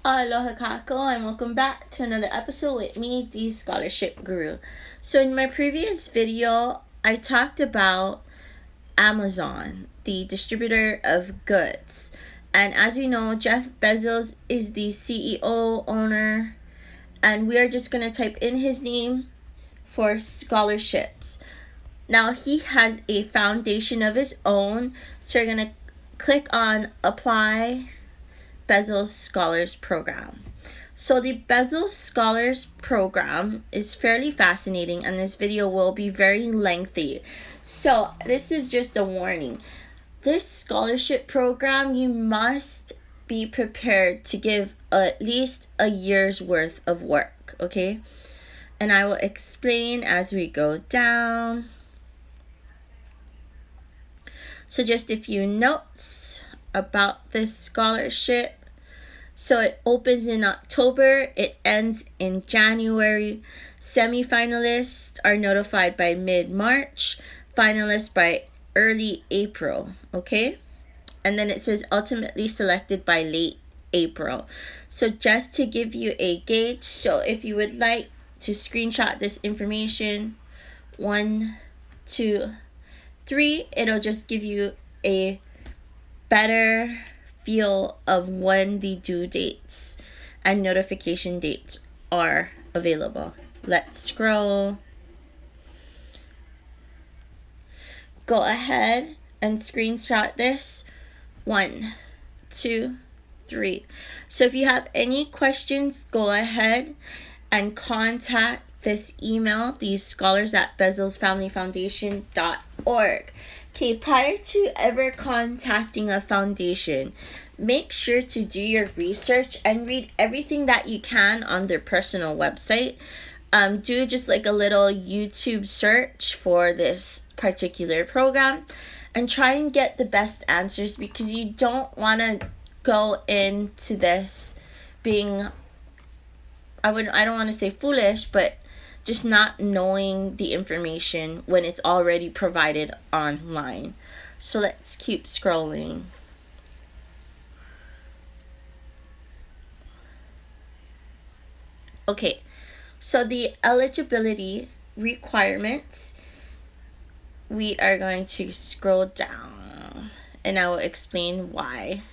Aloha kako, and welcome back to another episode with me, the Scholarship Guru. So in my previous video, I talked about Amazon, the distributor of goods. And as we know, Jeff Bezos is the CEO, owner, and we are just going to type in his name for scholarships. Now he has a foundation of his own, so you're going to click on Apply Bezos Scholars Program. So the Bezos Scholars Program is fairly fascinating, and this video will be very lengthy. So this is just a warning. This scholarship program, you must be prepared to give at least a year's worth of work, okay? And I will explain as we go down. So just a few notes about this scholarship. So it opens in October, it ends in January. Semi-finalists are notified by mid-March, finalists by early April, okay? And then it says ultimately selected by late April. So just to give you a gauge, so if you would like to screenshot this information, 1, 2, 3, it'll just give you a better feel of when the due dates and notification dates are available. Let's scroll. Go ahead and screenshot this. 1, 2, 3. So if you have any questions, go ahead and contact this email, these scholars at bezosfamilyfoundation.org. Okay, prior to ever contacting a foundation, make sure to do your research and read everything that you can on their personal website. Do just like a little YouTube search for this particular program and try and get the best answers, because you don't want to go into this being, I don't want to say foolish, but just not knowing the information when it's already provided online. So let's keep scrolling. Okay, so the eligibility requirements, we are going to scroll down and I will explain why.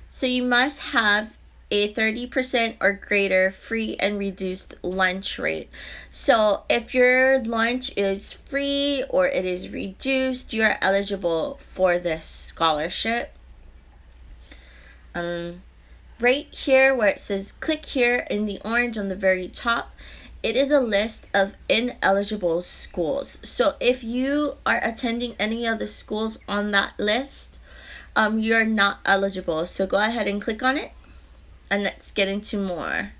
So you must have a 30% or greater free and reduced lunch rate. So if your lunch is free or it is reduced, you are eligible for this scholarship. Right here where it says click here in the orange on the very top, it is a list of ineligible schools. So if you are attending any of the schools on that list, you're not eligible. So go ahead and click on it. And let's get into more.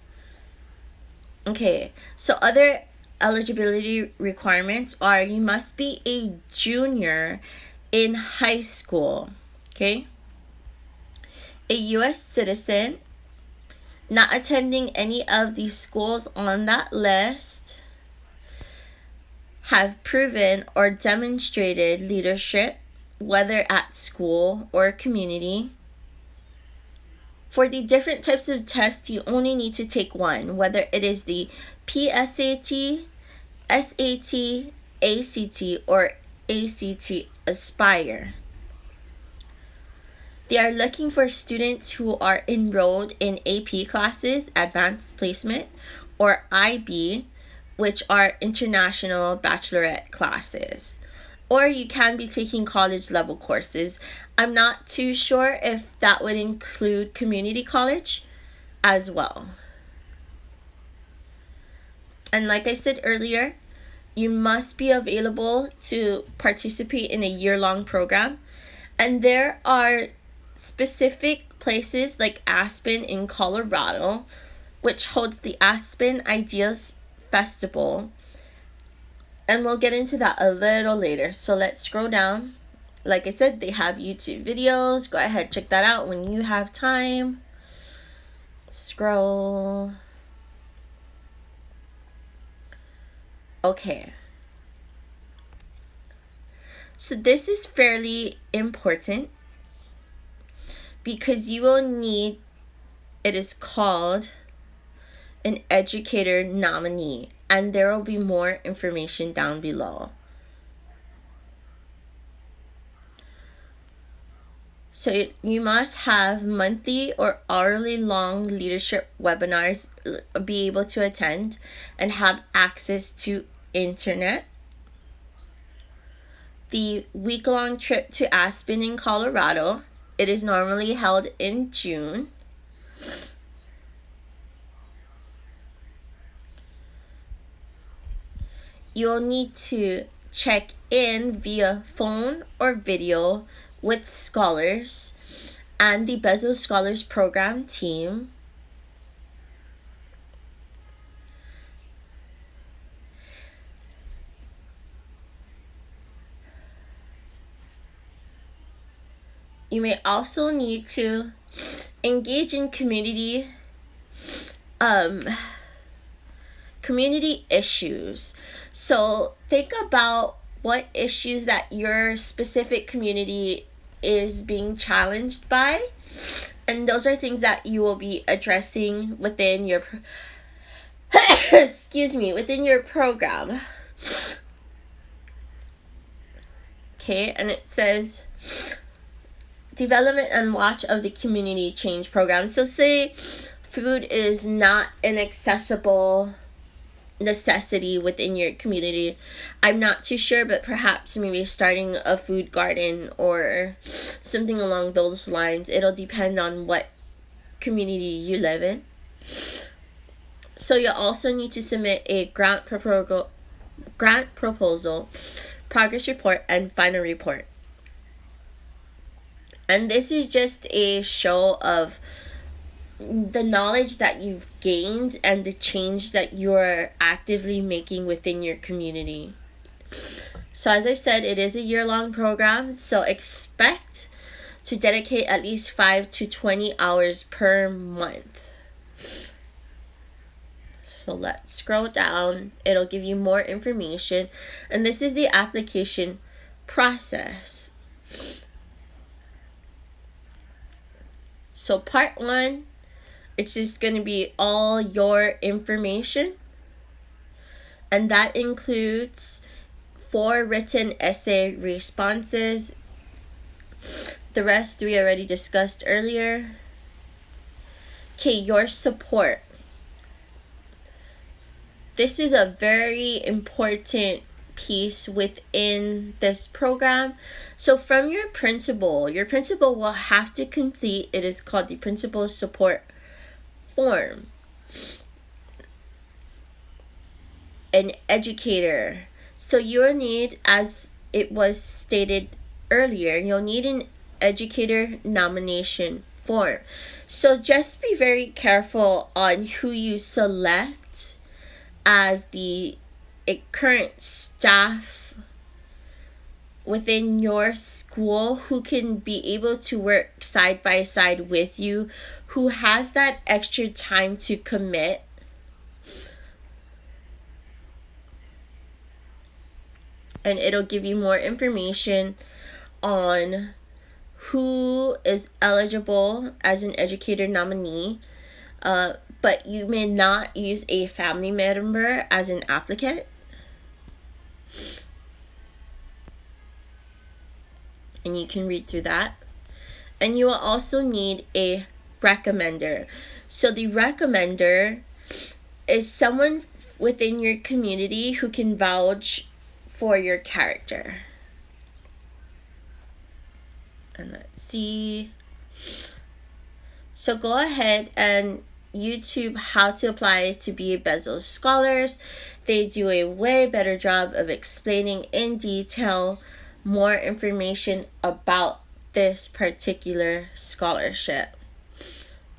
Okay, so other eligibility requirements are you must be a junior in high school, okay? A U.S. citizen, not attending any of these schools on that list, have proven or demonstrated leadership, whether at school or community. For the different types of tests, you only need to take one, whether it is the PSAT, SAT, ACT, or ACT Aspire. They are looking for students who are enrolled in AP classes, Advanced Placement, or IB, which are International Baccalaureate classes. Or you can be taking college level courses. I'm not too sure if that would include community college as well. And like I said earlier, you must be available to participate in a year-long program. And there are specific places like Aspen in Colorado, which holds the Aspen Ideas Festival. And we'll get into that a little later. So let's scroll down. Like I said, they have YouTube videos. Go ahead, check that out when you have time. Scroll. Okay. So this is fairly important because you will need it is called an Educator Nominee, and there will be more information down below. So you must have monthly or hourly long leadership webinars, be able to attend, and have access to internet. The week-long trip to Aspen in Colorado, it is normally held in June. You'll need to check in via phone or video with scholars and the Bezos Scholars Program team. You may also need to engage in community issues. So think about what issues that your specific community is being challenged by, and those are things that you will be addressing within your within your program. Okay, and it says development and watch of the community change program. So say food is not an accessible necessity within your community. I'm not too sure, but perhaps maybe starting a food garden or something along those lines. It'll depend on what community you live in. So you also need to submit a grant proposal, progress report, and final report. And this is just a show of the knowledge that you've gained and the change that you're actively making within your community. So as I said, it is a year-long program, so expect to dedicate at least 5 to 20 hours per month. So let's scroll down. It'll give you more information, and this is the application process. So part 1, it's just going to be all your information, and that includes 4 written essay responses. The rest we already discussed earlier. Okay, your support. This is a very important piece within this program. So from your principal will have to complete, it is called the principal support form. An educator. So you will need, as it was stated earlier, you'll need an educator nomination form. So just be very careful on who you select as the current staff within your school who can be able to work side by side with you, who has that extra time to commit. And it'll give you more information on who is eligible as an educator nominee, but you may not use a family member as an applicant. And you can read through that. And you will also need a recommender. So the recommender is someone within your community who can vouch for your character. And let's see. So go ahead and YouTube how to apply to be a Bezos Scholars. They do a way better job of explaining in detail more information about this particular scholarship.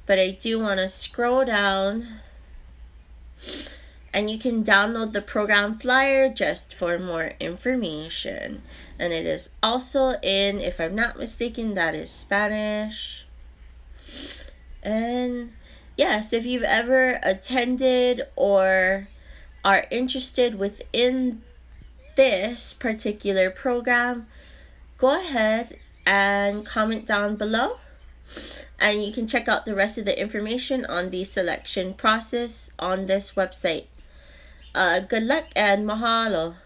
But I do want to scroll down, and you can download the program flyer just for more information. And it is also in, if I'm not mistaken, that is Spanish. And yes, if you've ever attended or are interested within this particular program, go ahead and comment down below. And you can check out the rest of the information on the selection process on this website. Good luck and mahalo.